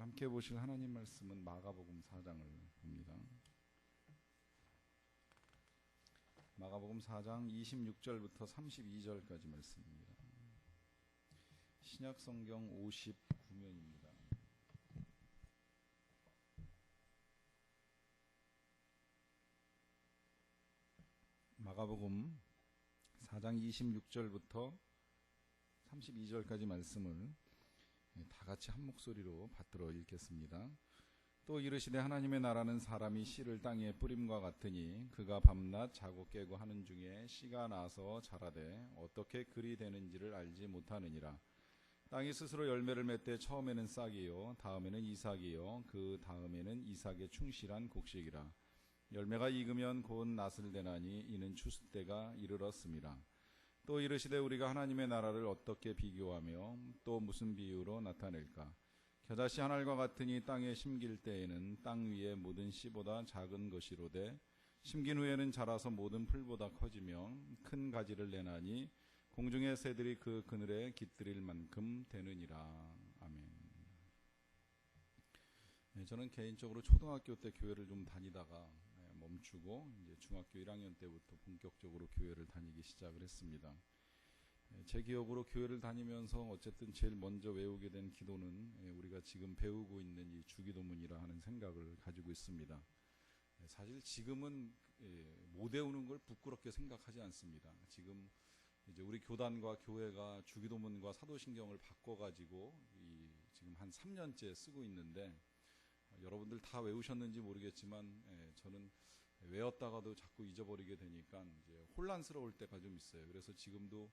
함께 보실 하나님 말씀은 마가복음 4장을 봅니다. 마가복음 4장 26절부터 32절까지 말씀입니다. 신약성경 59면입니다. 마가복음 4장 26절부터 32절까지 말씀을 다 같이 한 목소리로 받들어 읽겠습니다. 또 이르시되 하나님의 나라는 사람이 씨를 땅에 뿌림과 같으니 그가 밤낮 자고 깨고 하는 중에 씨가 나서 자라되 어떻게 그리 되는지를 알지 못하느니라. 땅이 스스로 열매를 맺되 처음에는 싹이요 다음에는 이삭이요 그 다음에는 이삭의 충실한 곡식이라. 열매가 익으면 곧 낫을 대나니 이는 추수 때가 이르렀음이라. 또 이르시되 우리가 하나님의 나라를 어떻게 비교하며 또 무슨 비유로 나타낼까? 겨자씨 한 알과 같으니 땅에 심길 때에는 땅 위의 모든 씨보다 작은 것이로되 심긴 후에는 자라서 모든 풀보다 커지며 큰 가지를 내나니 공중의 새들이 그 그늘에 깃들일 만큼 되느니라. 아멘. 저는 개인적으로 초등학교 때 교회를 좀 다니다가 멈추고 이제 중학교 1학년 때부터 본격적으로 교회를 다니기 시작을 했습니다. 제 기억으로 교회를 다니면서 어쨌든 제일 먼저 외우게 된 기도는 우리가 지금 배우고 있는 이 주기도문이라 하는 생각을 가지고 있습니다. 사실 지금은 못 외우는 걸 부끄럽게 생각하지 않습니다. 지금 이제 우리 교단과 교회가 주기도문과 사도신경을 바꿔가지고 지금 한 3년째 쓰고 있는데 여러분들 다 외우셨는지 모르겠지만 저는 외웠다가도 자꾸 잊어버리게 되니까 이제 혼란스러울 때가 좀 있어요. 그래서 지금도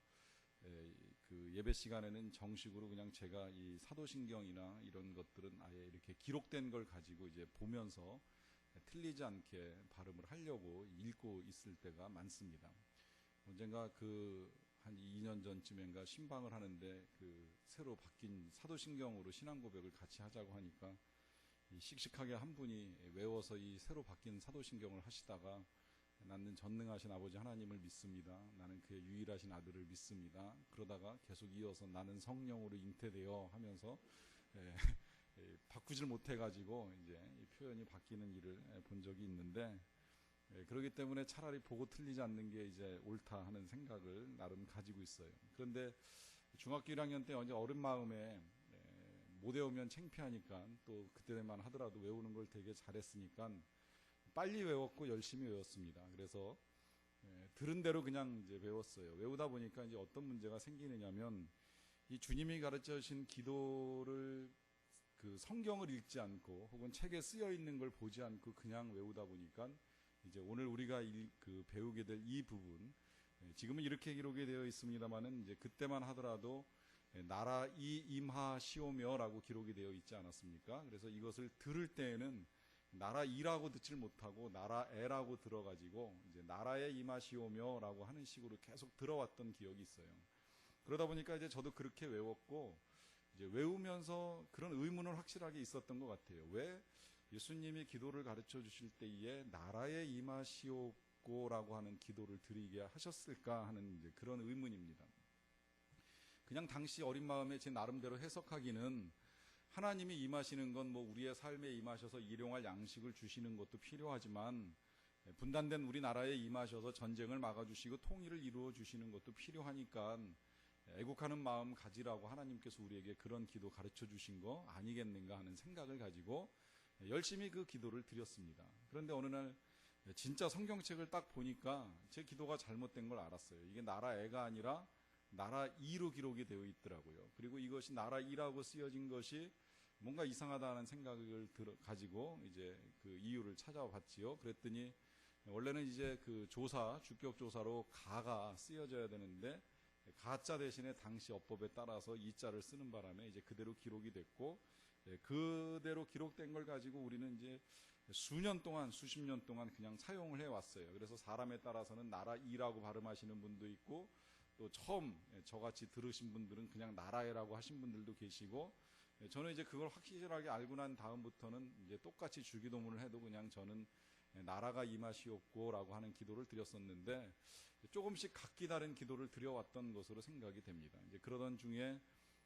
그 예배 시간에는 정식으로 그냥 제가 이 사도신경이나 이런 것들은 아예 이렇게 기록된 걸 가지고 이제 보면서 틀리지 않게 발음을 하려고 읽고 있을 때가 많습니다. 언젠가 한 2년 전쯤인가 신방을 하는데 새로 바뀐 사도신경으로 신앙고백을 같이 하자고 하니까 씩씩하게 한 분이 외워서 이 새로 바뀐 사도신경을 하시다가 나는 전능하신 아버지 하나님을 믿습니다. 나는 그의 유일하신 아들을 믿습니다. 그러다가 계속 이어서 나는 성령으로 잉태되어 하면서 바꾸질 못해가지고 이제 이 표현이 바뀌는 일을 본 적이 있는데 그렇기 때문에 차라리 보고 틀리지 않는 게 이제 옳다 하는 생각을 나름 가지고 있어요. 그런데 중학교 1학년 때 언제 어린 마음에 못 외우면 창피하니까 또 그때만 하더라도 외우는 걸 되게 잘했으니까 빨리 외웠고 열심히 외웠습니다. 그래서 들은 대로 그냥 이제 외웠어요. 외우다 보니까 이제 어떤 문제가 생기느냐면 이 주님이 가르쳐 주신 기도를 성경을 읽지 않고 혹은 책에 쓰여 있는 걸 보지 않고 그냥 외우다 보니까 이제 오늘 우리가 배우게 될 이 부분 지금은 이렇게 기록이 되어 있습니다만은 이제 그때만 하더라도 나라 이 임하시오며라고 기록이 되어 있지 않았습니까? 그래서 이것을 들을 때에는 나라 이라고 듣질 못하고 나라 에라고 들어가지고 이제 나라에 임하시오며라고 하는 식으로 계속 들어왔던 기억이 있어요. 그러다 보니까 이제 저도 그렇게 외웠고 이제 외우면서 그런 의문은 확실하게 있었던 것 같아요. 왜 예수님이 기도를 가르쳐 주실 때에 나라에 임하시오고라고 하는 기도를 드리게 하셨을까 하는 이제 그런 의문입니다. 그냥 당시 어린 마음에 제 나름대로 해석하기는 하나님이 임하시는 건 뭐 우리의 삶에 임하셔서 일용할 양식을 주시는 것도 필요하지만 분단된 우리나라에 임하셔서 전쟁을 막아주시고 통일을 이루어 주시는 것도 필요하니까 애국하는 마음 가지라고 하나님께서 우리에게 그런 기도 가르쳐 주신 거 아니겠는가 하는 생각을 가지고 열심히 그 기도를 드렸습니다. 그런데 어느 날 진짜 성경책을 딱 보니까 제 기도가 잘못된 걸 알았어요. 이게 나라 애가 아니라 나라 이로 기록이 되어 있더라고요. 그리고 이것이 나라 이라고 쓰여진 것이 뭔가 이상하다는 생각을 가지고 이제 그 이유를 찾아봤지요. 그랬더니 원래는 이제 주격 조사로 가가 쓰여져야 되는데 가자 대신에 당시 어법에 따라서 이자를 쓰는 바람에 이제 그대로 기록이 됐고 그대로 기록된 걸 가지고 우리는 이제 수십 년 동안 그냥 사용을 해왔어요. 그래서 사람에 따라서는 나라 이라고 발음하시는 분도 있고 또 처음 저같이 들으신 분들은 그냥 나라에라고 하신 분들도 계시고 저는 이제 그걸 확실하게 알고 난 다음부터는 이제 똑같이 주기도문을 해도 그냥 저는 나라가 임하시옵고라고 하는 기도를 드렸었는데 조금씩 각기 다른 기도를 드려왔던 것으로 생각이 됩니다. 이제 그러던 중에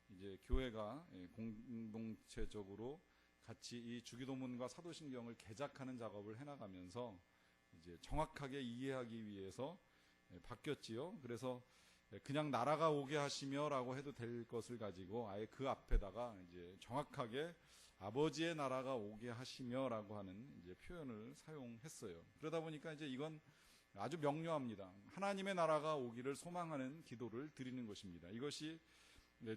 이제 교회가 공동체적으로 같이 이 주기도문과 사도신경을 개작하는 작업을 해나가면서 이제 정확하게 이해하기 위해서 바뀌었지요. 그래서 그냥 나라가 오게 하시며라고 해도 될 것을 가지고 아예 그 앞에다가 이제 정확하게 아버지의 나라가 오게 하시며라고 하는 이제 표현을 사용했어요. 그러다 보니까 이제 이건 아주 명료합니다. 하나님의 나라가 오기를 소망하는 기도를 드리는 것입니다. 이것이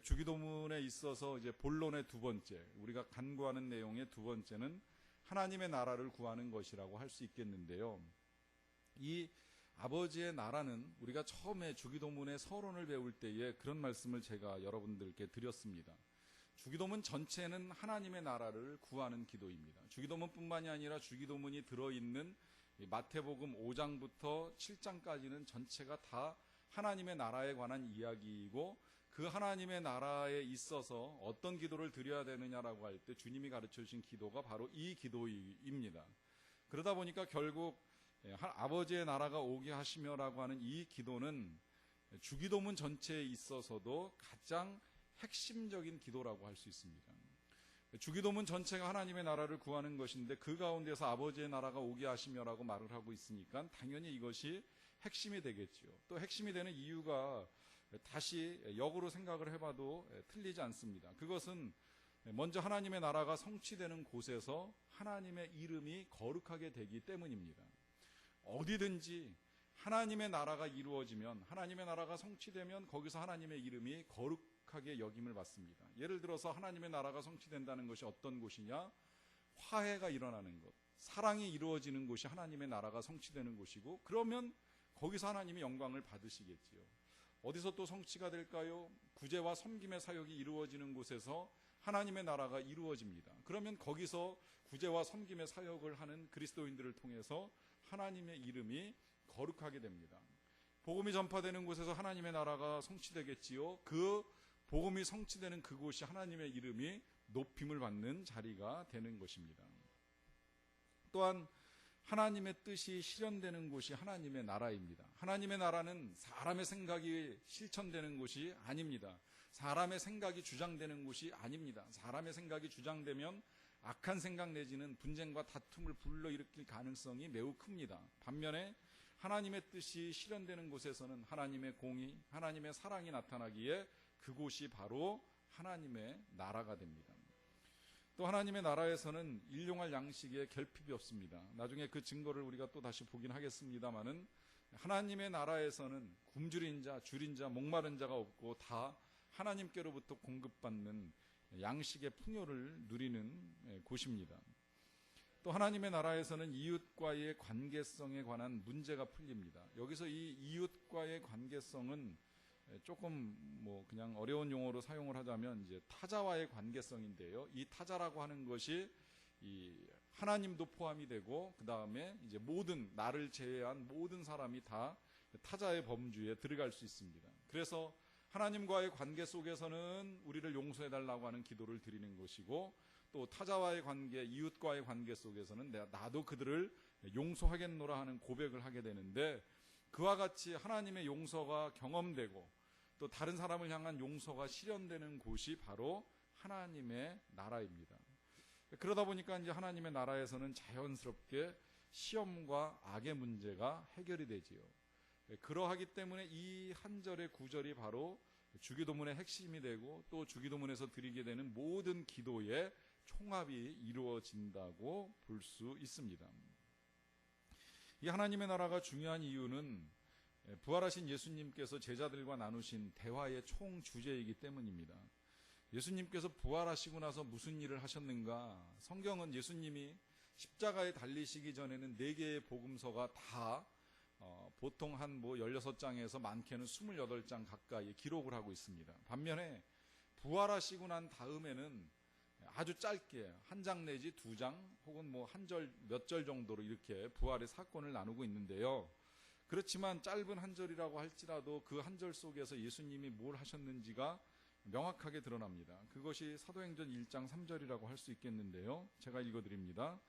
주기도문에 있어서 이제 본론의 두 번째, 우리가 간구하는 내용의 두 번째는 하나님의 나라를 구하는 것이라고 할 수 있겠는데요. 이 아버지의 나라는 우리가 처음에 주기도문의 서론을 배울 때에 그런 말씀을 제가 여러분들께 드렸습니다. 주기도문 전체는 하나님의 나라를 구하는 기도입니다. 주기도문뿐만이 아니라 주기도문이 들어있는 마태복음 5장부터 7장까지는 전체가 다 하나님의 나라에 관한 이야기이고, 그 하나님의 나라에 있어서 어떤 기도를 드려야 되느냐라고 할 때 주님이 가르쳐 주신 기도가 바로 이 기도입니다. 그러다 보니까 결국 아버지의 나라가 오게 하시며라고 하는 이 기도는 주기도문 전체에 있어서도 가장 핵심적인 기도라고 할 수 있습니다. 주기도문 전체가 하나님의 나라를 구하는 것인데 그 가운데서 아버지의 나라가 오게 하시며라고 말을 하고 있으니까 당연히 이것이 핵심이 되겠지요. 또 핵심이 되는 이유가 다시 역으로 생각을 해봐도 틀리지 않습니다. 그것은 먼저 하나님의 나라가 성취되는 곳에서 하나님의 이름이 거룩하게 되기 때문입니다. 어디든지 하나님의 나라가 이루어지면, 하나님의 나라가 성취되면 거기서 하나님의 이름이 거룩하게 여김을 받습니다. 예를 들어서 하나님의 나라가 성취된다는 것이 어떤 곳이냐? 화해가 일어나는 것, 사랑이 이루어지는 곳이 하나님의 나라가 성취되는 곳이고, 그러면 거기서 하나님이 영광을 받으시겠지요. 어디서 또 성취가 될까요? 구제와 섬김의 사역이 이루어지는 곳에서 하나님의 나라가 이루어집니다. 그러면 거기서 구제와 섬김의 사역을 하는 그리스도인들을 통해서 하나님의 이름이 거룩하게 됩니다. 복음이 전파되는 곳에서 하나님의 나라가 성취되겠지요. 그 복음이 성취되는 그곳이 하나님의 이름이 높임을 받는 자리가 되는 것입니다. 또한 하나님의 뜻이 실현되는 곳이 하나님의 나라입니다. 하나님의 나라는 사람의 생각이 실천되는 곳이 아닙니다. 사람의 생각이 주장되는 곳이 아닙니다. 사람의 생각이 주장되면 악한 생각 내지는 분쟁과 다툼을 불러일으킬 가능성이 매우 큽니다. 반면에 하나님의 뜻이 실현되는 곳에서는 하나님의 공의, 하나님의 사랑이 나타나기에 그곳이 바로 하나님의 나라가 됩니다. 또 하나님의 나라에서는 일용할 양식에 결핍이 없습니다. 나중에 그 증거를 우리가 또 다시 보긴 하겠습니다마는 하나님의 나라에서는 굶주린 자, 줄인 자, 목마른 자가 없고 다 하나님께로부터 공급받는 양식의 풍요를 누리는 곳입니다. 또 하나님의 나라에서는 이웃과의 관계성에 관한 문제가 풀립니다. 여기서 이 이웃과의 관계성은 조금 그냥 어려운 용어로 사용을 하자면 이제 타자와의 관계성인데요. 이 타자라고 하는 것이 이 하나님도 포함이 되고 그 다음에 이제 모든 나를 제외한 모든 사람이 다 타자의 범주에 들어갈 수 있습니다. 그래서 하나님과의 관계 속에서는 우리를 용서해 달라고 하는 기도를 드리는 것이고, 또 타자와의 관계, 이웃과의 관계 속에서는 나도 그들을 용서하겠노라 하는 고백을 하게 되는데, 그와 같이 하나님의 용서가 경험되고 또 다른 사람을 향한 용서가 실현되는 곳이 바로 하나님의 나라입니다. 그러다 보니까 이제 하나님의 나라에서는 자연스럽게 시험과 악의 문제가 해결이 되지요. 그러하기 때문에 이 한 절의 구절이 바로 주기도문의 핵심이 되고 또 주기도문에서 드리게 되는 모든 기도의 총합이 이루어진다고 볼 수 있습니다. 이 하나님의 나라가 중요한 이유는 부활하신 예수님께서 제자들과 나누신 대화의 총 주제이기 때문입니다. 예수님께서 부활하시고 나서 무슨 일을 하셨는가? 성경은 예수님이 십자가에 달리시기 전에는 4개의 복음서가 다 보통 한 16장에서 많게는 28장 가까이 기록을 하고 있습니다. 반면에 부활하시고 난 다음에는 아주 짧게 1장 내지 2장 혹은 한 절, 몇 절 정도로 이렇게 부활의 사건을 나누고 있는데요. 그렇지만 짧은 한 절이라고 할지라도 그 한 절 속에서 예수님이 뭘 하셨는지가 명확하게 드러납니다. 그것이 사도행전 1장 3절이라고 할 수 있겠는데요. 제가 읽어드립니다.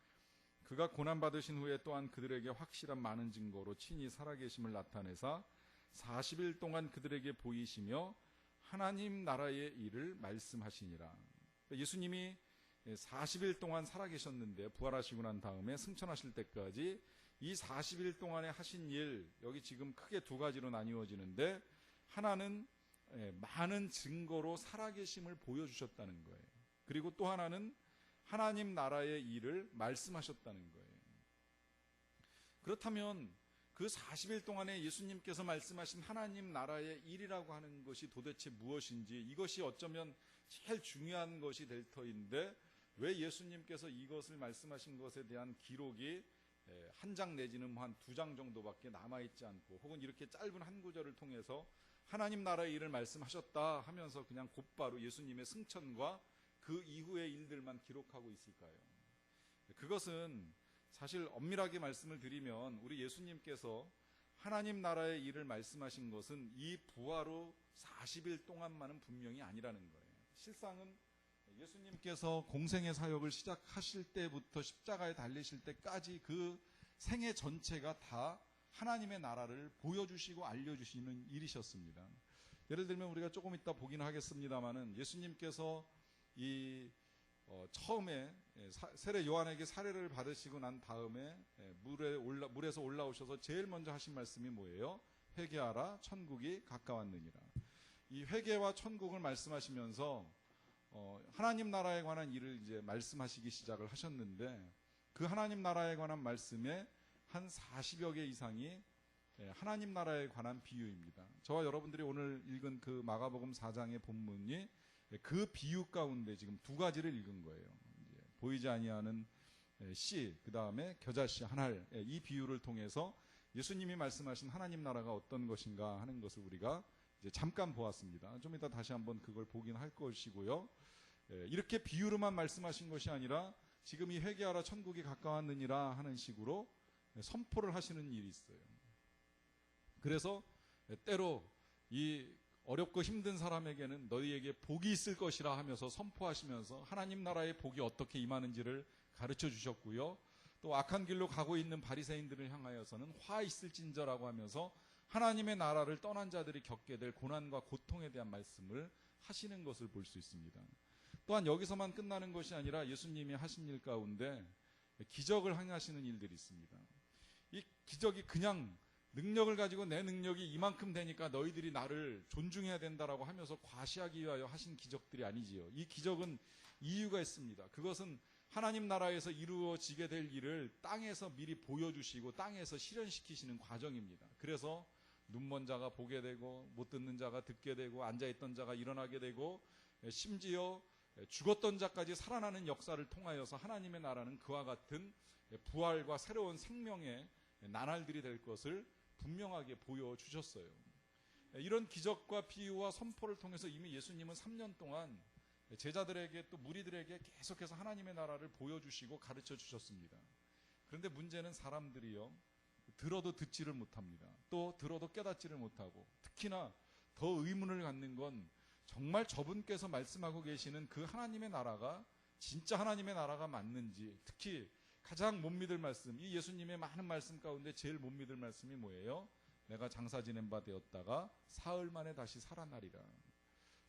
그가 고난받으신 후에 또한 그들에게 확실한 많은 증거로 친히 살아계심을 나타내사 40일 동안 그들에게 보이시며 하나님 나라의 일을 말씀하시니라. 예수님이 40일 동안 살아계셨는데 부활하시고 난 다음에 승천하실 때까지 이 40일 동안에 하신 일, 여기 지금 크게 두 가지로 나뉘어지는데, 하나는 많은 증거로 살아계심을 보여주셨다는 거예요. 그리고 또 하나는 하나님 나라의 일을 말씀하셨다는 거예요. 그렇다면 그 40일 동안에 예수님께서 말씀하신 하나님 나라의 일이라고 하는 것이 도대체 무엇인지, 이것이 어쩌면 제일 중요한 것이 될 터인데, 왜 예수님께서 이것을 말씀하신 것에 대한 기록이 한 장 내지는 한 두 장 정도밖에 남아있지 않고, 혹은 이렇게 짧은 한 구절을 통해서 하나님 나라의 일을 말씀하셨다 하면서 그냥 곧바로 예수님의 승천과 그 이후의 일들만 기록하고 있을까요? 그것은 사실 엄밀하게 말씀을 드리면, 우리 예수님께서 하나님 나라의 일을 말씀하신 것은 이 부활 후 40일 동안만은 분명히 아니라는 거예요. 실상은 예수님께서 공생의 사역을 시작하실 때부터 십자가에 달리실 때까지 그 생애 전체가 다 하나님의 나라를 보여주시고 알려주시는 일이셨습니다. 예를 들면 우리가 조금 이따 보기는 하겠습니다만은, 예수님께서 처음에 세례 요한에게 사례를 받으시고 난 다음에 물에서 올라오셔서 제일 먼저 하신 말씀이 뭐예요? 회개하라, 천국이 가까웠느니라. 이 회개와 천국을 말씀하시면서 하나님 나라에 관한 일을 이제 말씀하시기 시작을 하셨는데, 그 하나님 나라에 관한 말씀에 한 40여 개 이상이 하나님 나라에 관한 비유입니다. 저와 여러분들이 오늘 읽은 그 마가복음 4장의 본문이 그 비유 가운데 지금 두 가지를 읽은 거예요. 보이지 아니하는 씨, 그 다음에 겨자씨 한 알, 이 비유를 통해서 예수님이 말씀하신 하나님 나라가 어떤 것인가 하는 것을 우리가 이제 잠깐 보았습니다. 좀 이따 다시 한번 그걸 보긴 할 것이고요. 이렇게 비유로만 말씀하신 것이 아니라 지금 이 회개하라 천국이 가까웠느니라 하는 식으로 선포를 하시는 일이 있어요. 그래서 때로 이 어렵고 힘든 사람에게는 너희에게 복이 있을 것이라 하면서 선포하시면서 하나님 나라의 복이 어떻게 임하는지를 가르쳐 주셨고요. 또 악한 길로 가고 있는 바리새인들을 향하여서는 화 있을진저라고 하면서 하나님의 나라를 떠난 자들이 겪게 될 고난과 고통에 대한 말씀을 하시는 것을 볼 수 있습니다. 또한 여기서만 끝나는 것이 아니라 예수님이 하신 일 가운데 기적을 행하시는 일들이 있습니다. 이 기적이 그냥 능력을 가지고 내 능력이 이만큼 되니까 너희들이 나를 존중해야 된다라고 하면서 과시하기 위하여 하신 기적들이 아니지요. 이 기적은 이유가 있습니다. 그것은 하나님 나라에서 이루어지게 될 일을 땅에서 미리 보여주시고 땅에서 실현시키시는 과정입니다. 그래서 눈먼 자가 보게 되고, 못 듣는 자가 듣게 되고, 앉아있던 자가 일어나게 되고, 심지어 죽었던 자까지 살아나는 역사를 통하여서 하나님의 나라는 그와 같은 부활과 새로운 생명의 나날들이 될 것을 분명하게 보여주셨어요. 이런 기적과 비유와 선포를 통해서 이미 예수님은 3년 동안 제자들에게 또 무리들에게 계속해서 하나님의 나라를 보여주시고 가르쳐 주셨습니다. 그런데 문제는 사람들이요, 들어도 듣지를 못합니다. 또 들어도 깨닫지를 못하고, 특히나 더 의문을 갖는 건 정말 저분께서 말씀하고 계시는 그 하나님의 나라가 진짜 하나님의 나라가 맞는지, 특히 가장 못 믿을 말씀, 이 예수님의 많은 말씀 가운데 제일 못 믿을 말씀이 뭐예요? 내가 장사 지낸 바 되었다가 사흘 만에 다시 살아나리라.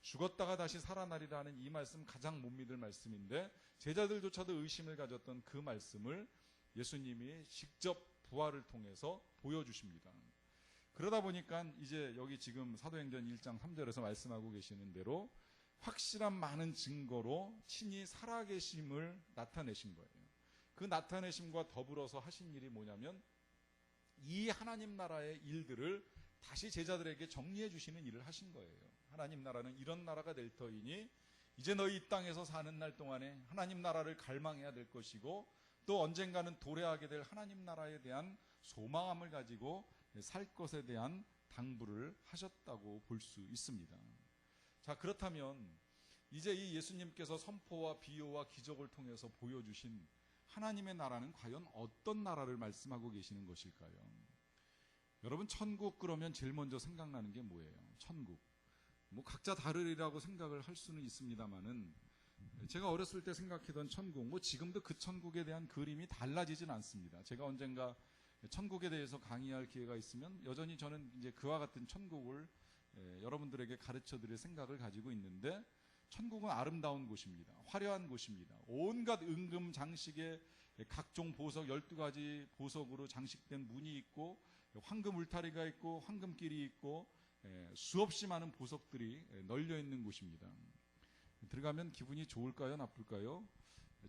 죽었다가 다시 살아나리라 하는 이 말씀 가장 못 믿을 말씀인데, 제자들조차도 의심을 가졌던 그 말씀을 예수님이 직접 부활을 통해서 보여주십니다. 그러다 보니까 이제 여기 지금 사도행전 1장 3절에서 말씀하고 계시는 대로 확실한 많은 증거로 친히 살아계심을 나타내신 거예요. 그 나타내심과 더불어서 하신 일이 뭐냐면, 이 하나님 나라의 일들을 다시 제자들에게 정리해 주시는 일을 하신 거예요. 하나님 나라는 이런 나라가 될 터이니 이제 너희 이 땅에서 사는 날 동안에 하나님 나라를 갈망해야 될 것이고, 또 언젠가는 도래하게 될 하나님 나라에 대한 소망함을 가지고 살 것에 대한 당부를 하셨다고 볼 수 있습니다. 자, 그렇다면 이제 이 예수님께서 선포와 비유와 기적을 통해서 보여주신 하나님의 나라는 과연 어떤 나라를 말씀하고 계시는 것일까요? 여러분, 천국 그러면 제일 먼저 생각나는 게 뭐예요? 천국. 뭐 각자 다르리라고 생각을 할 수는 있습니다만은, 제가 어렸을 때 생각했던 천국, 뭐 지금도 그 천국에 대한 그림이 달라지진 않습니다. 제가 언젠가 천국에 대해서 강의할 기회가 있으면 여전히 저는 이제 그와 같은 천국을 여러분들에게 가르쳐 드릴 생각을 가지고 있는데, 천국은 아름다운 곳입니다. 화려한 곳입니다. 온갖 은금 장식에 각종 보석 12가지 보석으로 장식된 문이 있고 황금 울타리가 있고 황금길이 있고 수없이 많은 보석들이 널려 있는 곳입니다. 들어가면 기분이 좋을까요? 나쁠까요?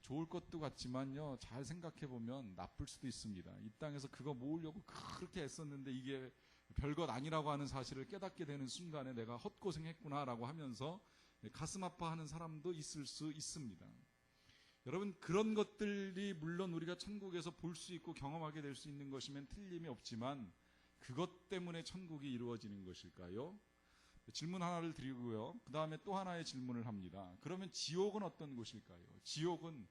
좋을 것도 같지만요, 잘 생각해 보면 나쁠 수도 있습니다. 이 땅에서 그거 모으려고 그렇게 애썼는데 이게 별것 아니라고 하는 사실을 깨닫게 되는 순간에 내가 헛고생했구나라고 하면서 가슴 아파하는 사람도 있을 수 있습니다. 여러분, 그런 것들이 물론 우리가 천국에서 볼 수 있고 경험하게 될 수 있는 것이면 틀림이 없지만 그것 때문에 천국이 이루어지는 것일까요? 질문 하나를 드리고요. 그 다음에 또 하나의 질문을 합니다. 그러면 지옥은 어떤 곳일까요? 지옥은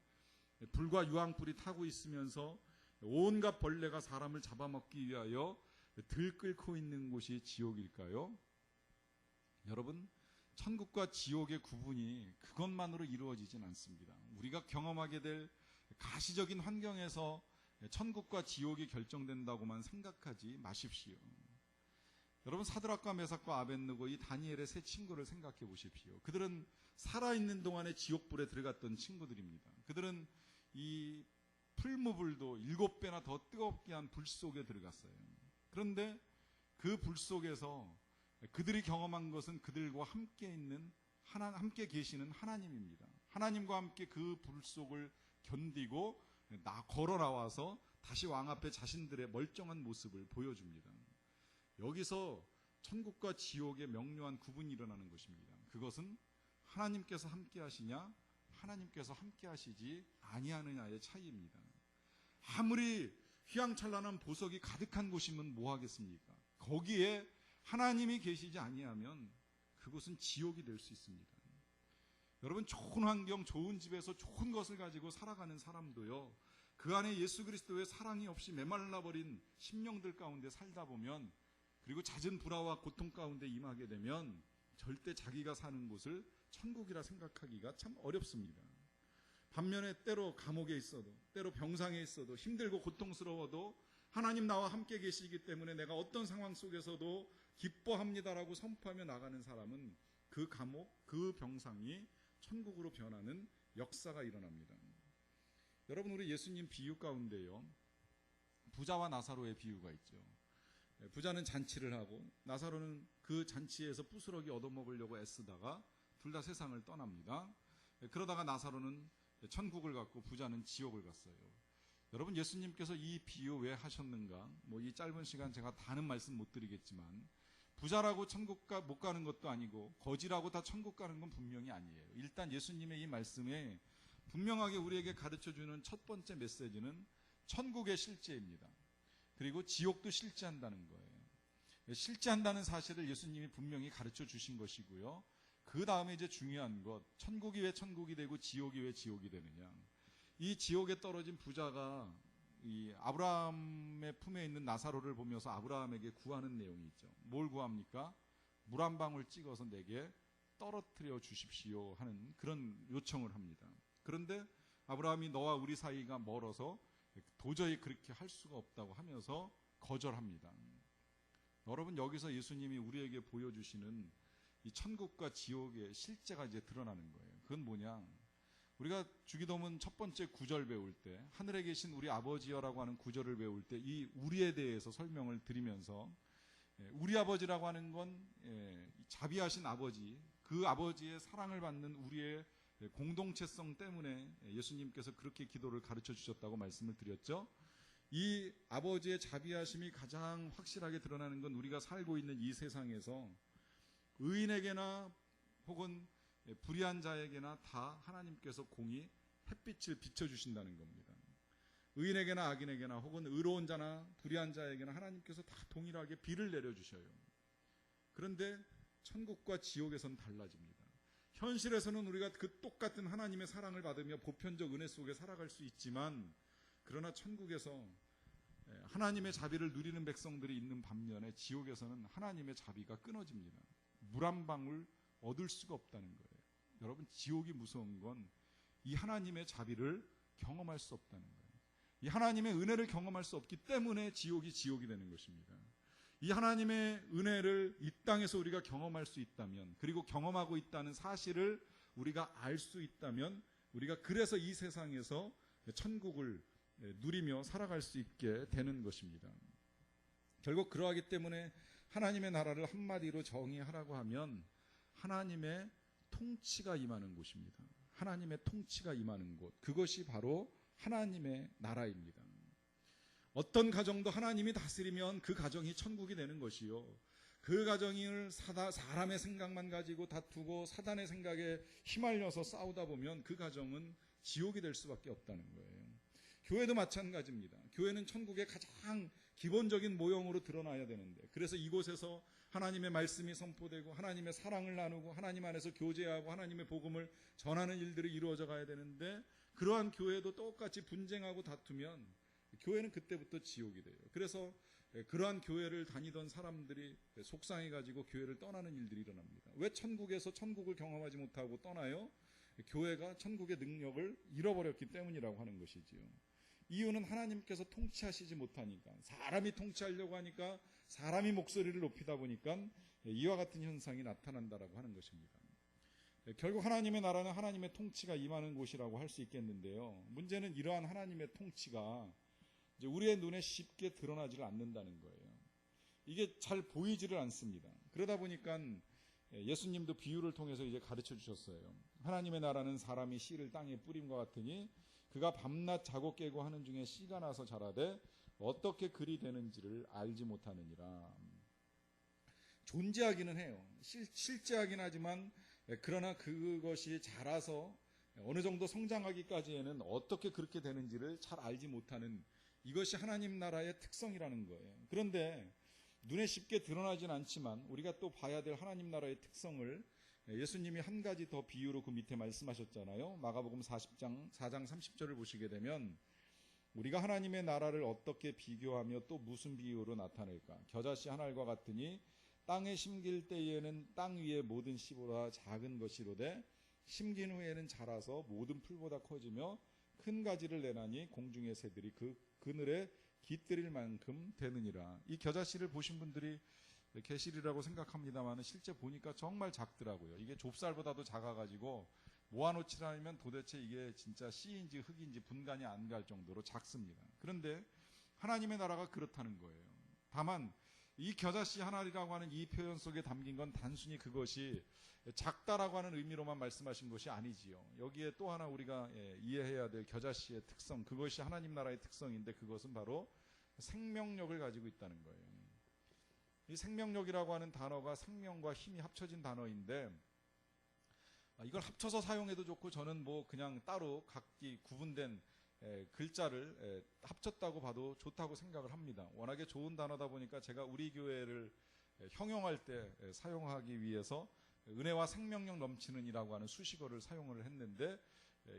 불과 유황불이 타고 있으면서 온갖 벌레가 사람을 잡아먹기 위하여 들끓고 있는 곳이 지옥일까요? 여러분, 천국과 지옥의 구분이 그것만으로 이루어지진 않습니다. 우리가 경험하게 될 가시적인 환경에서 천국과 지옥이 결정된다고만 생각하지 마십시오. 여러분, 사드락과 메삭과 아벳느고 이 다니엘의 세 친구를 생각해 보십시오. 그들은 살아있는 동안에 지옥불에 들어갔던 친구들입니다. 그들은 이 풀무불도 7배나 더 뜨겁게 한 불 속에 들어갔어요. 그런데 그 불 속에서 그들이 경험한 것은 그들과 함께 계시는 하나님입니다. 하나님과 함께 그 불 속을 견디고 걸어 나와서 다시 왕 앞에 자신들의 멀쩡한 모습을 보여줍니다. 여기서 천국과 지옥의 명료한 구분이 일어나는 것입니다. 그것은 하나님께서 함께 하시냐, 하나님께서 함께 하시지 아니하느냐의 차이입니다. 아무리 휘황찬란한 보석이 가득한 곳이면 뭐 하겠습니까? 거기에 하나님이 계시지 아니하면 그곳은 지옥이 될 수 있습니다. 여러분, 좋은 환경, 좋은 집에서 좋은 것을 가지고 살아가는 사람도요, 그 안에 예수 그리스도의 사랑이 없이 메말라버린 심령들 가운데 살다 보면, 그리고 잦은 불화와 고통 가운데 임하게 되면 절대 자기가 사는 곳을 천국이라 생각하기가 참 어렵습니다. 반면에 때로 감옥에 있어도, 때로 병상에 있어도, 힘들고 고통스러워도 하나님 나와 함께 계시기 때문에 내가 어떤 상황 속에서도 기뻐합니다라고 선포하며 나가는 사람은 그 감옥, 그 병상이 천국으로 변하는 역사가 일어납니다. 여러분, 우리 예수님 비유 가운데요, 부자와 나사로의 비유가 있죠. 부자는 잔치를 하고 나사로는 그 잔치에서 부스러기 얻어먹으려고 애쓰다가 둘 다 세상을 떠납니다. 그러다가 나사로는 천국을 갔고 부자는 지옥을 갔어요. 여러분, 예수님께서 이 비유 왜 하셨는가? 이 짧은 시간 제가 다는 말씀 못 드리겠지만, 부자라고 천국 못 가는 것도 아니고 거지라고 다 천국 가는 건 분명히 아니에요. 일단 예수님의 이 말씀에 분명하게 우리에게 가르쳐주는 첫 번째 메시지는 천국의 실제입니다. 그리고 지옥도 실제한다는 거예요. 실제한다는 사실을 예수님이 분명히 가르쳐 주신 것이고요. 그 다음에 이제 중요한 것, 천국이 왜 천국이 되고 지옥이 왜 지옥이 되느냐. 이 지옥에 떨어진 부자가 이 아브라함의 품에 있는 나사로를 보면서 아브라함에게 구하는 내용이 있죠. 뭘 구합니까? 물 한 방울 찍어서 내게 떨어뜨려 주십시오 하는 그런 요청을 합니다. 그런데 아브라함이 너와 우리 사이가 멀어서 도저히 그렇게 할 수가 없다고 하면서 거절합니다. 여러분, 여기서 예수님이 우리에게 보여주시는 이 천국과 지옥의 실제가 이제 드러나는 거예요. 그건 뭐냐? 우리가 주기도문 첫 번째 구절 배울 때, 하늘에 계신 우리 아버지여라고 하는 구절을 배울 때 이 우리에 대해서 설명을 드리면서, 우리 아버지라고 하는 건 자비하신 아버지, 그 아버지의 사랑을 받는 우리의 공동체성 때문에 예수님께서 그렇게 기도를 가르쳐 주셨다고 말씀을 드렸죠. 이 아버지의 자비하심이 가장 확실하게 드러나는 건 우리가 살고 있는 이 세상에서 의인에게나 혹은 불의한 자에게나 다 하나님께서 공의 햇빛을 비춰주신다는 겁니다. 의인에게나 악인에게나 혹은 의로운 자나 불의한 자에게나 하나님께서 다 동일하게 비를 내려주셔요. 그런데 천국과 지옥에서는 달라집니다. 현실에서는 우리가 그 똑같은 하나님의 사랑을 받으며 보편적 은혜 속에 살아갈 수 있지만, 그러나 천국에서 하나님의 자비를 누리는 백성들이 있는 반면에 지옥에서는 하나님의 자비가 끊어집니다. 물 한 방울 얻을 수가 없다는 거예요. 여러분, 지옥이 무서운 건 이 하나님의 자비를 경험할 수 없다는 거예요. 이 하나님의 은혜를 경험할 수 없기 때문에 지옥이 되는 것입니다. 이 하나님의 은혜를 이 땅에서 우리가 경험할 수 있다면, 그리고 경험하고 있다는 사실을 우리가 알 수 있다면 우리가 그래서 이 세상에서 천국을 누리며 살아갈 수 있게 되는 것입니다. 결국 그러하기 때문에 하나님의 나라를 한마디로 정의하라고 하면 하나님의 통치가 임하는 곳입니다. 하나님의 통치가 임하는 곳, 그것이 바로 하나님의 나라입니다. 어떤 가정도 하나님이 다스리면 그 가정이 천국이 되는 것이요, 그 가정을 사람의 생각만 가지고 다투고 사단의 생각에 휘말려서 싸우다 보면 그 가정은 지옥이 될 수밖에 없다는 거예요. 교회도 마찬가지입니다. 교회는 천국의 가장 기본적인 모형으로 드러나야 되는데, 그래서 이곳에서 하나님의 말씀이 선포되고 하나님의 사랑을 나누고 하나님 안에서 교제하고 하나님의 복음을 전하는 일들이 이루어져 가야 되는데, 그러한 교회도 똑같이 분쟁하고 다투면 교회는 그때부터 지옥이 돼요. 그래서 그러한 교회를 다니던 사람들이 속상해가지고 교회를 떠나는 일들이 일어납니다. 왜 천국에서 천국을 경험하지 못하고 떠나요? 교회가 천국의 능력을 잃어버렸기 때문이라고 하는 것이지요. 이유는 하나님께서 통치하시지 못하니까, 사람이 통치하려고 하니까 사람이 목소리를 높이다 보니까 이와 같은 현상이 나타난다라고 하는 것입니다. 결국 하나님의 나라는 하나님의 통치가 임하는 곳이라고 할 수 있겠는데요, 문제는 이러한 하나님의 통치가 이제 우리의 눈에 쉽게 드러나지를 않는다는 거예요. 이게 잘 보이지를 않습니다. 그러다 보니까 예수님도 비유를 통해서 이제 가르쳐 주셨어요. 하나님의 나라는 사람이 씨를 땅에 뿌림과 같으니 그가 밤낮 자고 깨고 하는 중에 씨가 나서 자라되 어떻게 그리 되는지를 알지 못하느니라. 존재하기는 해요. 실제하긴 하지만, 그러나 그것이 자라서 어느 정도 성장하기까지에는 어떻게 그렇게 되는지를 잘 알지 못하는, 이것이 하나님 나라의 특성이라는 거예요. 그런데 눈에 쉽게 드러나진 않지만 우리가 또 봐야 될 하나님 나라의 특성을 예수님이 한 가지 더 비유로 그 밑에 말씀하셨잖아요. 마가복음 4장 30절을 보시게 되면, 우리가 하나님의 나라를 어떻게 비교하며 또 무슨 비유로 나타낼까? 겨자씨 한 알과 같으니 땅에 심길 때에는 땅 위의 모든 씨보다 작은 것이로되 심긴 후에는 자라서 모든 풀보다 커지며 큰 가지를 내나니 공중의 새들이 그 그늘에 깃들일 만큼 되느니라. 이 겨자씨를 보신 분들이 계시리라고 생각합니다만 실제 보니까 정말 작더라고요. 이게 좁쌀보다도 작아가지고 모아놓지라면 도대체 이게 진짜 씨인지 흙인지 분간이 안 갈 정도로 작습니다. 그런데 하나님의 나라가 그렇다는 거예요. 다만 이 겨자씨 하나리라고 하는 이 표현 속에 담긴 건 단순히 그것이 작다라고 하는 의미로만 말씀하신 것이 아니지요. 여기에 또 하나 우리가 이해해야 될 겨자씨의 특성, 그것이 하나님 나라의 특성인데, 그것은 바로 생명력을 가지고 있다는 거예요. 이 생명력이라고 하는 단어가 생명과 힘이 합쳐진 단어인데, 이걸 합쳐서 사용해도 좋고, 저는 뭐 그냥 따로 각기 구분된 글자를 합쳤다고 봐도 좋다고 생각을 합니다. 워낙에 좋은 단어다 보니까 제가 우리 교회를 형용할 때 사용하기 위해서 은혜와 생명력 넘치는 이라고 하는 수식어를 사용을 했는데,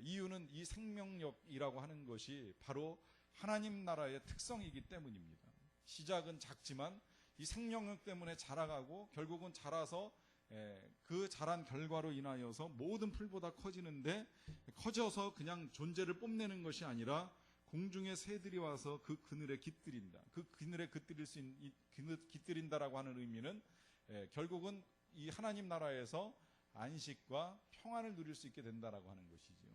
이유는 이 생명력이라고 하는 것이 바로 하나님 나라의 특성이기 때문입니다. 시작은 작지만 이 생명력 때문에 자라가고 결국은 자라서 그 자란 결과로 인하여서 모든 풀보다 커지는데, 커져서 그냥 존재를 뽐내는 것이 아니라 공중의 새들이 와서 그 그늘에 깃들인다. 그 그늘에 깃들인다라고 하는 의미는 결국은 이 하나님 나라에서 안식과 평안을 누릴 수 있게 된다라고 하는 것이죠.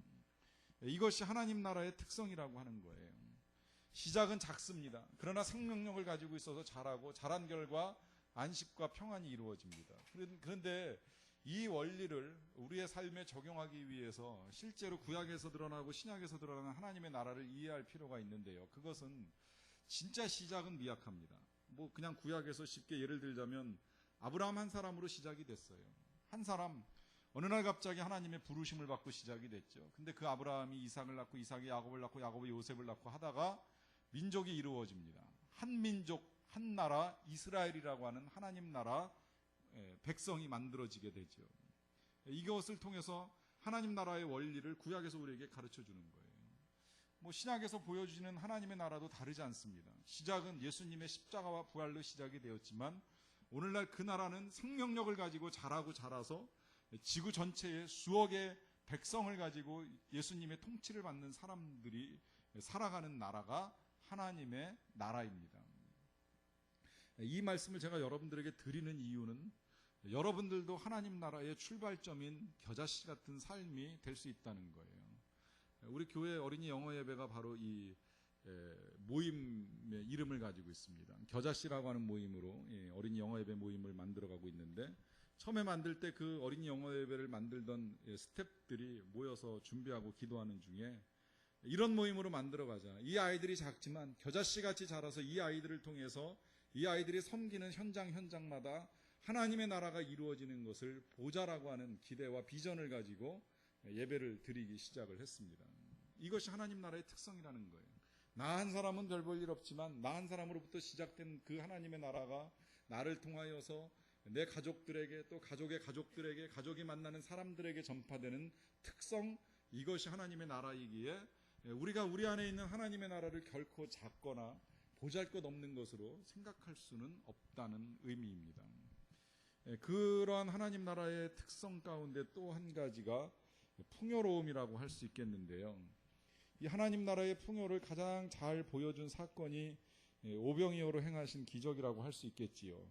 이것이 하나님 나라의 특성이라고 하는 거예요. 시작은 작습니다. 그러나 생명력을 가지고 있어서 자라고 자란 결과 안식과 평안이 이루어집니다. 그런데 이 원리를 우리의 삶에 적용하기 위해서 실제로 구약에서 드러나고 신약에서 드러나는 하나님의 나라를 이해할 필요가 있는데요. 그것은 진짜 시작은 미약합니다. 뭐 그냥 구약에서 쉽게 예를 들자면 아브라함 한 사람으로 시작이 됐어요. 한 사람, 어느 날 갑자기 하나님의 부르심을 받고 시작이 됐죠. 근데 그 아브라함이 이삭을 낳고 이삭이 야곱을 낳고 야곱이 요셉을 낳고 하다가 민족이 이루어집니다. 한 민족, 한 나라, 이스라엘이라고 하는 하나님 나라 백성이 만들어지게 되죠. 이것을 통해서 하나님 나라의 원리를 구약에서 우리에게 가르쳐 주는 거예요. 뭐 신약에서 보여주시는 하나님의 나라도 다르지 않습니다. 시작은 예수님의 십자가와 부활로 시작이 되었지만 오늘날 그 나라는 생명력을 가지고 자라고 자라서 지구 전체에 수억의 백성을 가지고 예수님의 통치를 받는 사람들이 살아가는 나라가 하나님의 나라입니다. 이 말씀을 제가 여러분들에게 드리는 이유는 여러분들도 하나님 나라의 출발점인 겨자씨 같은 삶이 될 수 있다는 거예요. 우리 교회 어린이 영어 예배가 바로 이 모임의 이름을 가지고 있습니다. 겨자씨라고 하는 모임으로 어린이 영어 예배 모임을 만들어가고 있는데, 처음에 만들 때 그 어린이 영어 예배를 만들던 스태프들이 모여서 준비하고 기도하는 중에 이런 모임으로 만들어가자. 이 아이들이 작지만 겨자씨같이 자라서 이 아이들을 통해서 이 아이들이 섬기는 현장마다 하나님의 나라가 이루어지는 것을 보자라고 하는 기대와 비전을 가지고 예배를 드리기 시작을 했습니다. 이것이 하나님 나라의 특성이라는 거예요. 나 한 사람은 별 볼 일 없지만 나 한 사람으로부터 시작된 그 하나님의 나라가 나를 통하여서 내 가족들에게, 또 가족의 가족들에게, 가족이 만나는 사람들에게 전파되는 특성, 이것이 하나님의 나라이기에 우리가 우리 안에 있는 하나님의 나라를 결코 작거나 보잘것없는 것으로 생각할 수는 없다는 의미입니다. 그러한 하나님 나라의 특성 가운데 또 한 가지가 풍요로움이라고 할 수 있겠는데요. 이 하나님 나라의 풍요를 가장 잘 보여준 사건이 오병이어로 행하신 기적이라고 할 수 있겠지요.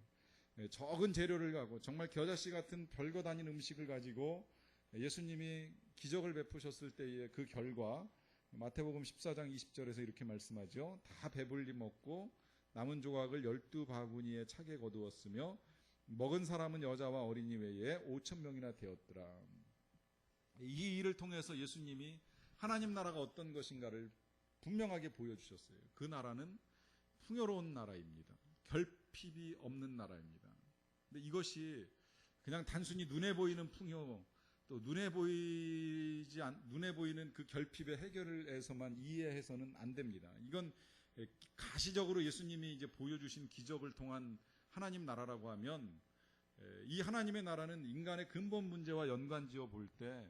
적은 재료를 가고 정말 겨자씨 같은 별것 아닌 음식을 가지고 예수님이 기적을 베푸셨을 때의 그 결과, 마태복음 14장 20절에서 이렇게 말씀하죠. 다 배불리 먹고 남은 조각을 12바구니에 차게 거두었으며 먹은 사람은 여자와 어린이 외에 5,000명이나 되었더라. 이 일을 통해서 예수님이 하나님 나라가 어떤 것인가를 분명하게 보여주셨어요. 그 나라는 풍요로운 나라입니다. 결핍이 없는 나라입니다. 근데 이것이 그냥 단순히 눈에 보이는 풍요, 또 눈에 보이는 그 결핍의 해결을 해서만 이해해서는 안 됩니다. 이건 가시적으로 예수님이 이제 보여주신 기적을 통한 하나님 나라라고 하면, 이 하나님의 나라는 인간의 근본 문제와 연관지어 볼 때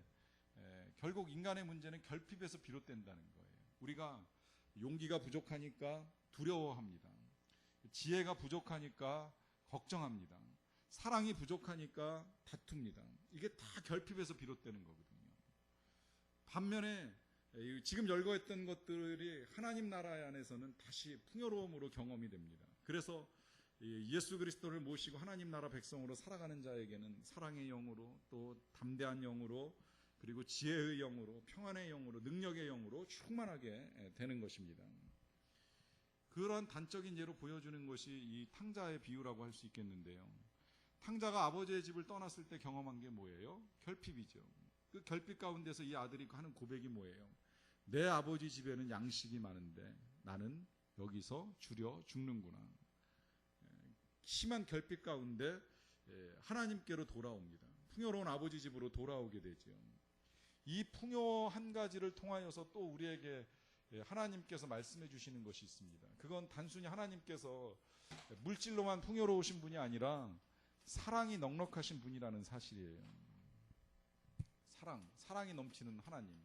결국 인간의 문제는 결핍에서 비롯된다는 거예요. 우리가 용기가 부족하니까 두려워합니다. 지혜가 부족하니까 걱정합니다. 사랑이 부족하니까 다툽니다. 이게 다 결핍에서 비롯되는 거거든요. 반면에 지금 열거했던 것들이 하나님 나라 안에서는 다시 풍요로움으로 경험이 됩니다. 그래서 예수 그리스도를 모시고 하나님 나라 백성으로 살아가는 자에게는 사랑의 영으로, 또 담대한 영으로, 그리고 지혜의 영으로, 평안의 영으로, 능력의 영으로 충만하게 되는 것입니다. 그러한 단적인 예로 보여주는 것이 이 탕자의 비유라고 할 수 있겠는데요. 탕자가 아버지의 집을 떠났을 때 경험한 게 뭐예요? 결핍이죠. 그 결핍 가운데서 이 아들이 하는 고백이 뭐예요? 내 아버지 집에는 양식이 많은데 나는 여기서 줄여 죽는구나. 심한 결핍 가운데 하나님께로 돌아옵니다. 풍요로운 아버지 집으로 돌아오게 되죠. 이 풍요 한 가지를 통하여서 또 우리에게 하나님께서 말씀해 주시는 것이 있습니다. 그건 단순히 하나님께서 물질로만 풍요로우신 분이 아니라 사랑이 넉넉하신 분이라는 사실이에요. 사랑이 넘치는 하나님.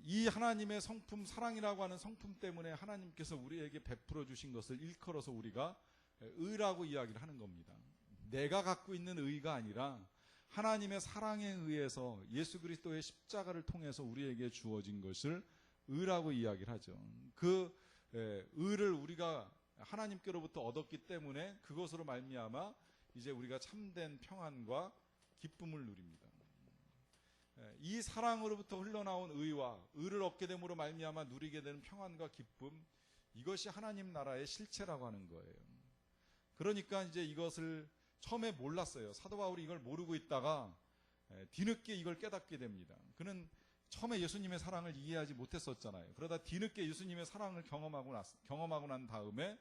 이 하나님의 성품, 사랑이라고 하는 성품 때문에 하나님께서 우리에게 베풀어 주신 것을 일컬어서 우리가 의라고 이야기를 하는 겁니다. 내가 갖고 있는 의가 아니라 하나님의 사랑에 의해서 예수 그리스도의 십자가를 통해서 우리에게 주어진 것을 의라고 이야기를 하죠. 그 의를 우리가 하나님께로부터 얻었기 때문에 그것으로 말미암아 이제 우리가 참된 평안과 기쁨을 누립니다. 이 사랑으로부터 흘러나온 의와 의를 얻게 됨으로 말미암아 누리게 되는 평안과 기쁨, 이것이 하나님 나라의 실체라고 하는 거예요. 그러니까 이제 이것을 처음에 몰랐어요. 사도 바울이 이걸 모르고 있다가 뒤늦게 이걸 깨닫게 됩니다. 그는 처음에 예수님의 사랑을 이해하지 못했었잖아요. 그러다 뒤늦게 예수님의 사랑을 경험하고 난 다음에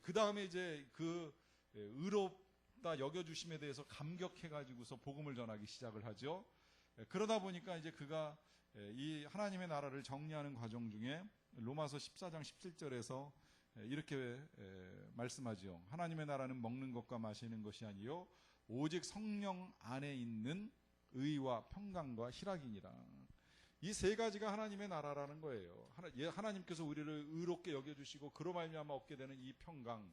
그 다음에 이제 그 의롭다 여겨주심에 대해서 감격해가지고서 복음을 전하기 시작을 하죠. 그러다 보니까 이제 그가 이 하나님의 나라를 정리하는 과정 중에 로마서 14장 17절에서 이렇게 말씀하죠. 하나님의 나라는 먹는 것과 마시는 것이 아니요 오직 성령 안에 있는 의와 평강과 희락이니라. 이 세 가지가 하나님의 나라라는 거예요. 하나님께서 우리를 의롭게 여겨주시고 그로 말미암아 얻게 되는 이 평강,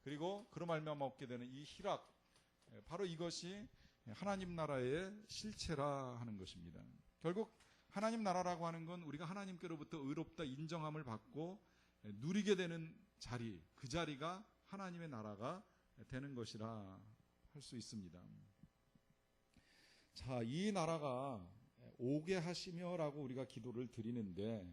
그리고 그로 말미암아 얻게 되는 이 희락, 바로 이것이 하나님 나라의 실체라 하는 것입니다. 결국 하나님 나라라고 하는 건 우리가 하나님께로부터 의롭다 인정함을 받고 누리게 되는 자리, 그 자리가 하나님의 나라가 되는 것이라 할 수 있습니다. 자, 이 나라가 오게 하시며라고 우리가 기도를 드리는데,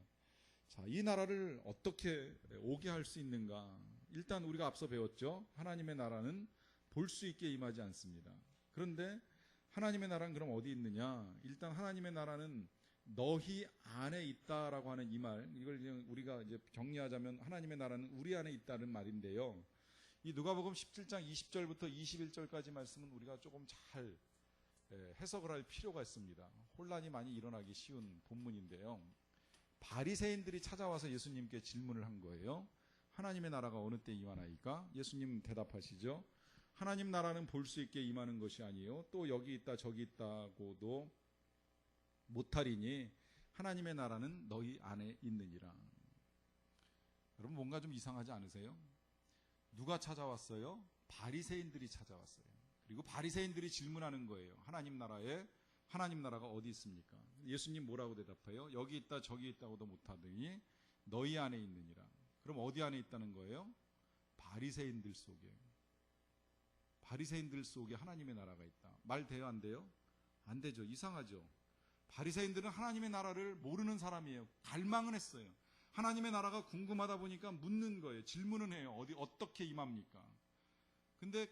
자, 이 나라를 어떻게 오게 할 수 있는가? 일단 우리가 앞서 배웠죠. 하나님의 나라는 볼 수 있게 임하지 않습니다. 그런데 하나님의 나라는 그럼 어디 있느냐? 일단 하나님의 나라는 너희 안에 있다라고 하는 이 말, 이걸 우리가 이제 정리하자면 하나님의 나라는 우리 안에 있다는 말인데요. 이 누가복음 17장 20절부터 21절까지 말씀은 우리가 조금 잘 해석을 할 필요가 있습니다. 혼란이 많이 일어나기 쉬운 본문인데요. 바리새인들이 찾아와서 예수님께 질문을 한 거예요. 하나님의 나라가 어느 때 임하나이까? 예수님 대답하시죠. 하나님 나라는 볼 수 있게 임하는 것이 아니요 또 여기 있다 저기 있다고도 못하리니 하나님의 나라는 너희 안에 있느니라. 여러분 뭔가 좀 이상하지 않으세요? 누가 찾아왔어요? 바리새인들이 찾아왔어요. 그리고 바리새인들이 질문하는 거예요. 하나님 나라가 어디 있습니까? 예수님 뭐라고 대답해요? 여기 있다 저기 있다고도 못하더니 너희 안에 있느니라. 그럼 어디 안에 있다는 거예요? 바리새인들 속에 하나님의 나라가 있다. 말 돼요 안 돼요? 안 되죠. 이상하죠. 바리새인들은 하나님의 나라를 모르는 사람이에요. 갈망은 했어요. 하나님의 나라가 궁금하다 보니까 묻는 거예요. 질문은 해요. 어떻게 임합니까? 근데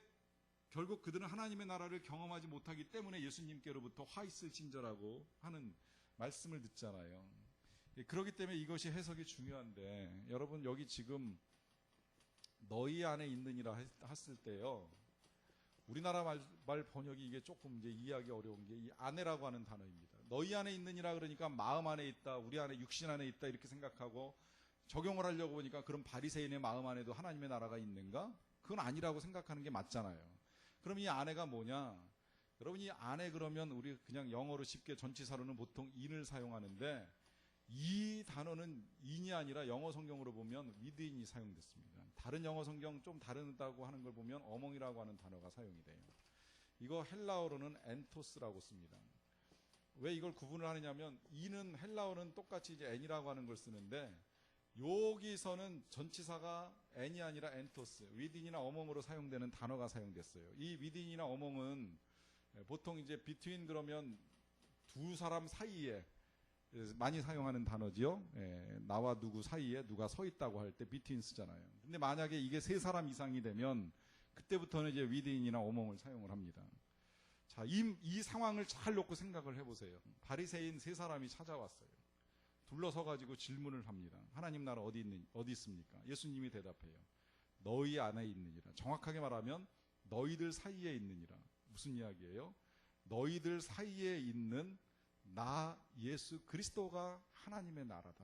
결국 그들은 하나님의 나라를 경험하지 못하기 때문에 예수님께로부터 화 있을 진저라고 하는 말씀을 듣잖아요. 그렇기 때문에 이것이 해석이 중요한데, 여러분 여기 지금 너희 안에 있느니라 했을 때요, 우리나라 말 번역이 이게 조금 이제 이해하기 어려운 게 이 안에라고 하는 단어입니다. 너희 안에 있느니라 그러니까 마음 안에 있다, 우리 안에 육신 안에 있다 이렇게 생각하고 적용을 하려고 보니까 그럼 바리새인의 마음 안에도 하나님의 나라가 있는가? 그건 아니라고 생각하는 게 맞잖아요. 그럼 이 안에가 뭐냐? 여러분 이 안에 그러면 우리 그냥 영어로 쉽게 전치사로는 보통 in을 사용하는데, 이 단어는 in이 아니라 영어 성경으로 보면 within이 사용됐습니다. 다른 영어 성경 좀 다르다고 하는 걸 보면 among이라고 하는 단어가 사용이 돼요. 이거 헬라어로는 엔토스라고 씁니다. 왜 이걸 구분을 하느냐면 in은 헬라어는 똑같이 이제 n이라고 하는 걸 쓰는데, 여기서는 전치사가 n이 아니라 엔토스, within이나 among으로 사용되는 단어가 사용됐어요. 이 within이나 among은 보통 이제 between 그러면 두 사람 사이에 많이 사용하는 단어지요. 나와 누구 사이에 누가 서 있다고 할 때 between 쓰잖아요. 근데 만약에 이게 세 사람 이상이 되면 그때부터는 이제 within이나 among을 사용을 합니다. 자, 이 상황을 잘 놓고 생각을 해보세요. 바리새인 세 사람이 찾아왔어요. 둘러서 가지고 질문을 합니다. 하나님 나라 어디 있습니까? 예수님이 대답해요. 너희 안에 있느니라. 정확하게 말하면 너희들 사이에 있느니라. 무슨 이야기예요? 너희들 사이에 있는 나 예수 그리스도가 하나님의 나라다.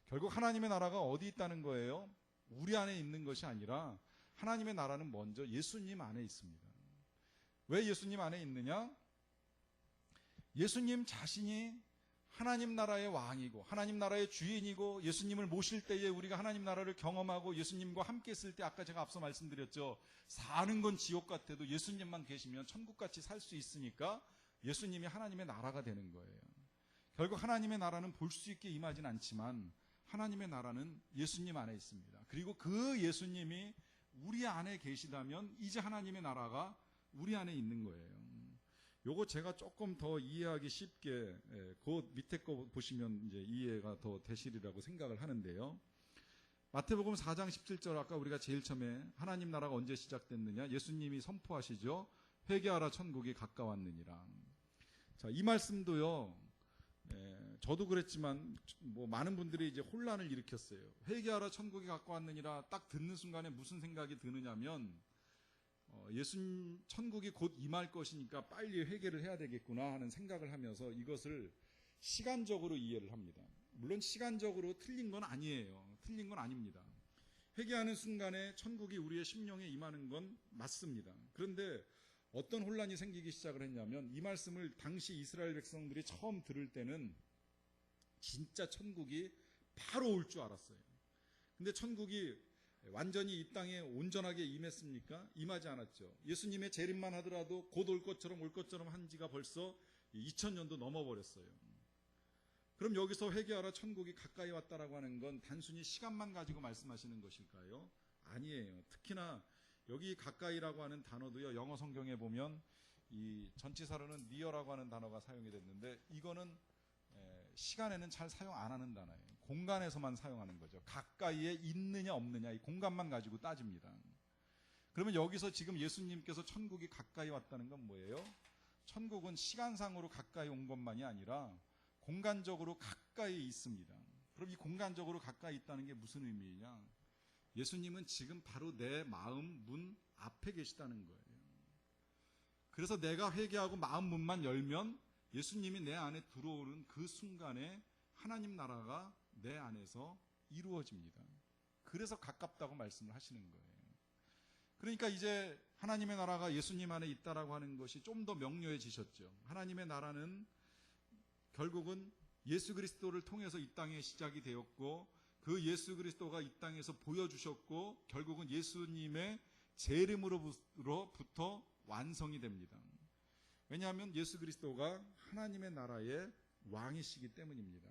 결국 하나님의 나라가 어디 있다는 거예요? 우리 안에 있는 것이 아니라 하나님의 나라는 먼저 예수님 안에 있습니다. 왜 예수님 안에 있느냐? 예수님 자신이 하나님 나라의 왕이고 하나님 나라의 주인이고, 예수님을 모실 때에 우리가 하나님 나라를 경험하고 예수님과 함께 있을 때, 아까 제가 앞서 말씀드렸죠. 사는 건 지옥 같아도 예수님만 계시면 천국같이 살 수 있으니까 예수님이 하나님의 나라가 되는 거예요. 결국 하나님의 나라는 볼 수 있게 임하진 않지만 하나님의 나라는 예수님 안에 있습니다. 그리고 그 예수님이 우리 안에 계시다면 이제 하나님의 나라가 우리 안에 있는 거예요. 요거 제가 조금 더 이해하기 쉽게 그 밑에 거 보시면 이제 이해가 더 되시리라고 생각을 하는데요. 마태복음 4장 17절, 아까 우리가 제일 처음에 하나님 나라가 언제 시작됐느냐, 예수님이 선포하시죠. 회개하라 천국이 가까웠느니라. 자, 이 말씀도요, 저도 그랬지만 뭐 많은 분들이 이제 혼란을 일으켰어요. 회개하라 천국이 가까웠느니라 딱 듣는 순간에 무슨 생각이 드느냐면, 천국이 곧 임할 것이니까 빨리 회개를 해야 되겠구나 하는 생각을 하면서 이것을 시간적으로 이해를 합니다. 물론 시간적으로 틀린 건 아니에요. 틀린 건 아닙니다. 회개하는 순간에 천국이 우리의 심령에 임하는 건 맞습니다. 그런데 어떤 혼란이 생기기 시작을 했냐면, 이 말씀을 당시 이스라엘 백성들이 처음 들을 때는 진짜 천국이 바로 올 줄 알았어요. 근데 천국이 완전히 이 땅에 온전하게 임했습니까? 임하지 않았죠. 예수님의 재림만 하더라도 곧 올 것처럼 한 지가 벌써 2000년도 넘어버렸어요. 그럼 여기서 회개하라 천국이 가까이 왔다라고 하는 건 단순히 시간만 가지고 말씀하시는 것일까요? 아니에요. 특히나 여기 가까이라고 하는 단어도요, 영어 성경에 보면 이 전치사로는 near라고 하는 단어가 사용이 됐는데, 이거는 시간에는 잘 사용 안 하는 단어예요. 공간에서만 사용하는 거죠. 가까이에 있느냐 없느냐, 이 공간만 가지고 따집니다. 그러면 여기서 지금 예수님께서 천국이 가까이 왔다는 건 뭐예요? 천국은 시간상으로 가까이 온 것만이 아니라 공간적으로 가까이 있습니다. 그럼 이 공간적으로 가까이 있다는 게 무슨 의미냐? 예수님은 지금 바로 내 마음 문 앞에 계시다는 거예요. 그래서 내가 회개하고 마음 문만 열면 예수님이 내 안에 들어오는 그 순간에 하나님 나라가 내 안에서 이루어집니다. 그래서 가깝다고 말씀을 하시는 거예요. 그러니까 이제 하나님의 나라가 예수님 안에 있다라고 하는 것이 좀 더 명료해지셨죠. 하나님의 나라는 결국은 예수 그리스도를 통해서 이 땅에 시작이 되었고, 그 예수 그리스도가 이 땅에서 보여주셨고, 결국은 예수님의 재림으로부터 완성이 됩니다. 왜냐하면 예수 그리스도가 하나님의 나라의 왕이시기 때문입니다.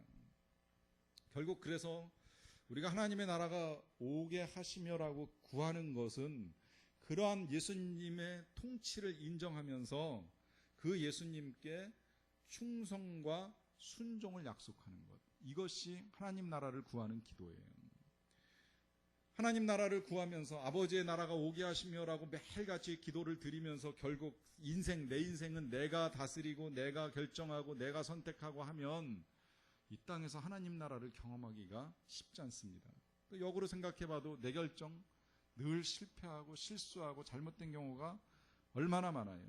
결국 그래서 우리가 하나님의 나라가 오게 하시며라고 구하는 것은 그러한 예수님의 통치를 인정하면서 그 예수님께 충성과 순종을 약속하는 것, 이것이 하나님 나라를 구하는 기도예요. 하나님 나라를 구하면서 아버지의 나라가 오게 하시며라고 매일같이 기도를 드리면서 결국 내 인생은 내가 다스리고 내가 결정하고 내가 선택하고 하면 이 땅에서 하나님 나라를 경험하기가 쉽지 않습니다. 또 역으로 생각해봐도 내 결정 늘 실패하고 실수하고 잘못된 경우가 얼마나 많아요.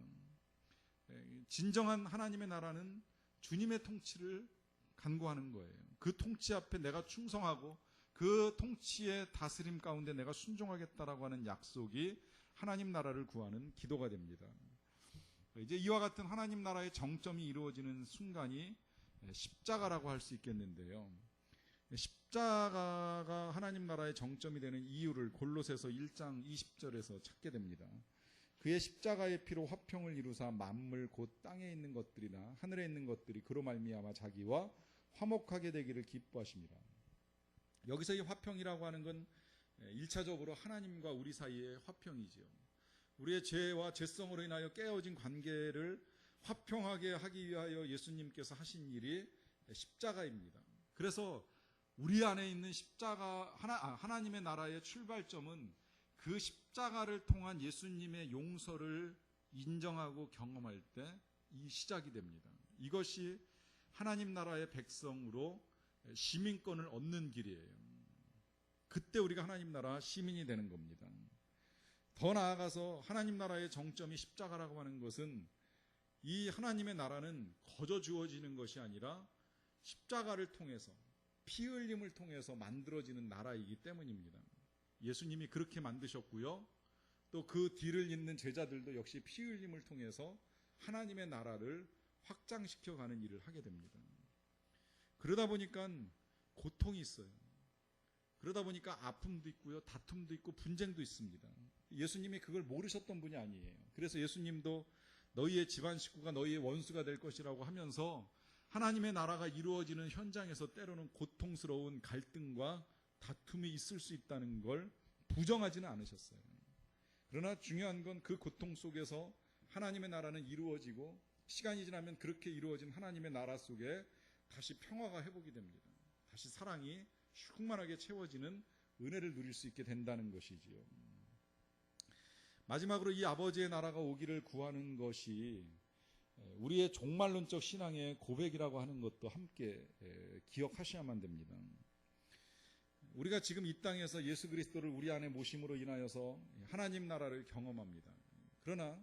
진정한 하나님의 나라는 주님의 통치를 간구하는 거예요. 그 통치 앞에 내가 충성하고 그 통치의 다스림 가운데 내가 순종하겠다라고 하는 약속이 하나님 나라를 구하는 기도가 됩니다. 이제 이와 같은 하나님 나라의 정점이 이루어지는 순간이 십자가라고 할 수 있겠는데요. 십자가가 하나님 나라의 정점이 되는 이유를 골로새서 1장 20절에서 찾게 됩니다. 그의 십자가의 피로 화평을 이루사 만물 곧 땅에 있는 것들이나 하늘에 있는 것들이 그로 말미암아 자기와 화목하게 되기를 기뻐하십니다. 여기서 이 화평이라고 하는 건 1차적으로 하나님과 우리 사이의 화평이지요. 우리의 죄와 죄성으로 인하여 깨어진 관계를 화평하게 하기 위하여 예수님께서 하신 일이 십자가입니다. 그래서 우리 안에 있는 십자가, 하나님의 나라의 출발점은 그 십자가를 통한 예수님의 용서를 인정하고 경험할 때 이 시작이 됩니다. 이것이 하나님 나라의 백성으로 시민권을 얻는 길이에요. 그때 우리가 하나님 나라 시민이 되는 겁니다. 더 나아가서 하나님 나라의 정점이 십자가라고 하는 것은 이 하나님의 나라는 거저 주어지는 것이 아니라 십자가를 통해서 피 흘림을 통해서 만들어지는 나라이기 때문입니다. 예수님이 그렇게 만드셨고요. 또 그 뒤를 잇는 제자들도 역시 피 흘림을 통해서 하나님의 나라를 확장시켜가는 일을 하게 됩니다. 그러다 보니까 고통이 있어요. 그러다 보니까 아픔도 있고요. 다툼도 있고 분쟁도 있습니다. 예수님이 그걸 모르셨던 분이 아니에요. 그래서 예수님도 너희의 집안 식구가 너희의 원수가 될 것이라고 하면서 하나님의 나라가 이루어지는 현장에서 때로는 고통스러운 갈등과 다툼이 있을 수 있다는 걸 부정하지는 않으셨어요. 그러나 중요한 건 그 고통 속에서 하나님의 나라는 이루어지고 시간이 지나면 그렇게 이루어진 하나님의 나라 속에 다시 평화가 회복이 됩니다. 다시 사랑이 충만하게 채워지는 은혜를 누릴 수 있게 된다는 것이지요. 마지막으로 이 아버지의 나라가 오기를 구하는 것이 우리의 종말론적 신앙의 고백이라고 하는 것도 함께 기억하셔야만 됩니다. 우리가 지금 이 땅에서 예수 그리스도를 우리 안에 모심으로 인하여서 하나님 나라를 경험합니다. 그러나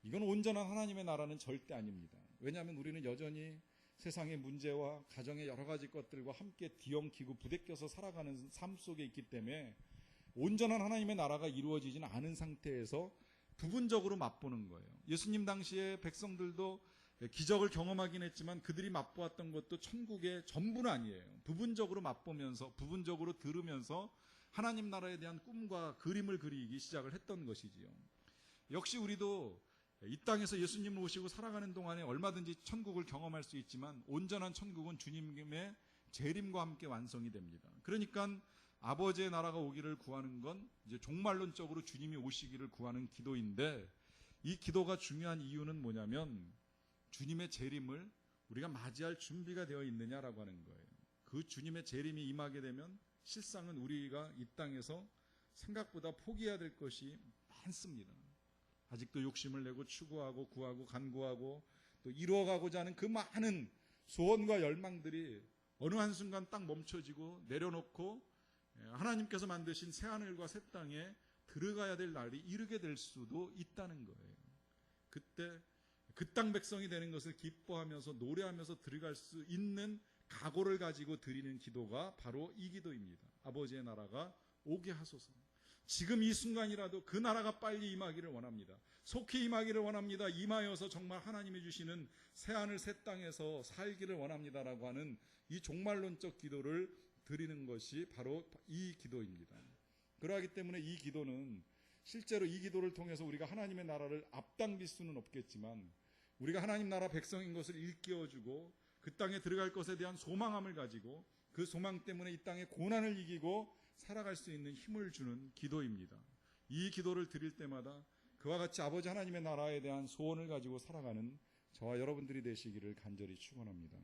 이건 온전한 하나님의 나라는 절대 아닙니다. 왜냐하면 우리는 여전히 세상의 문제와 가정의 여러 가지 것들과 함께 뒤엉키고 부대껴서 살아가는 삶 속에 있기 때문에 온전한 하나님의 나라가 이루어지지는 않은 상태에서 부분적으로 맛보는 거예요. 예수님 당시에 백성들도 기적을 경험하긴 했지만 그들이 맛보았던 것도 천국의 전부는 아니에요. 부분적으로 맛보면서 부분적으로 들으면서 하나님 나라에 대한 꿈과 그림을 그리기 시작을 했던 것이지요. 역시 우리도 이 땅에서 예수님을 모시고 살아가는 동안에 얼마든지 천국을 경험할 수 있지만 온전한 천국은 주님의 재림과 함께 완성이 됩니다. 그러니까 아버지의 나라가 오기를 구하는 건 이제 종말론적으로 주님이 오시기를 구하는 기도인데, 이 기도가 중요한 이유는 뭐냐면 주님의 재림을 우리가 맞이할 준비가 되어 있느냐라고 하는 거예요. 그 주님의 재림이 임하게 되면 실상은 우리가 이 땅에서 생각보다 포기해야 될 것이 많습니다. 아직도 욕심을 내고 추구하고 구하고 간구하고 또 이루어가고자 하는 그 많은 소원과 열망들이 어느 한순간 딱 멈춰지고 내려놓고 하나님께서 만드신 새하늘과 새 땅에 들어가야 될 날이 이르게 될 수도 있다는 거예요. 그때 그 땅 백성이 되는 것을 기뻐하면서 노래하면서 들어갈 수 있는 각오를 가지고 드리는 기도가 바로 이 기도입니다. 아버지의 나라가 오게 하소서. 지금 이 순간이라도 그 나라가 빨리 임하기를 원합니다. 속히 임하기를 원합니다. 임하여서 정말 하나님이 주시는 새하늘 새 땅에서 살기를 원합니다라고 하는 이 종말론적 기도를 드리는 것이 바로 이 기도입니다. 그러하기 때문에 이 기도는 실제로 이 기도를 통해서 우리가 하나님의 나라를 앞당길 수는 없겠지만 우리가 하나님 나라 백성인 것을 일깨워주고 그 땅에 들어갈 것에 대한 소망함을 가지고 그 소망 때문에 이 땅의 고난을 이기고 살아갈 수 있는 힘을 주는 기도입니다. 이 기도를 드릴 때마다 그와 같이 아버지 하나님의 나라에 대한 소원을 가지고 살아가는 저와 여러분들이 되시기를 간절히 축원합니다.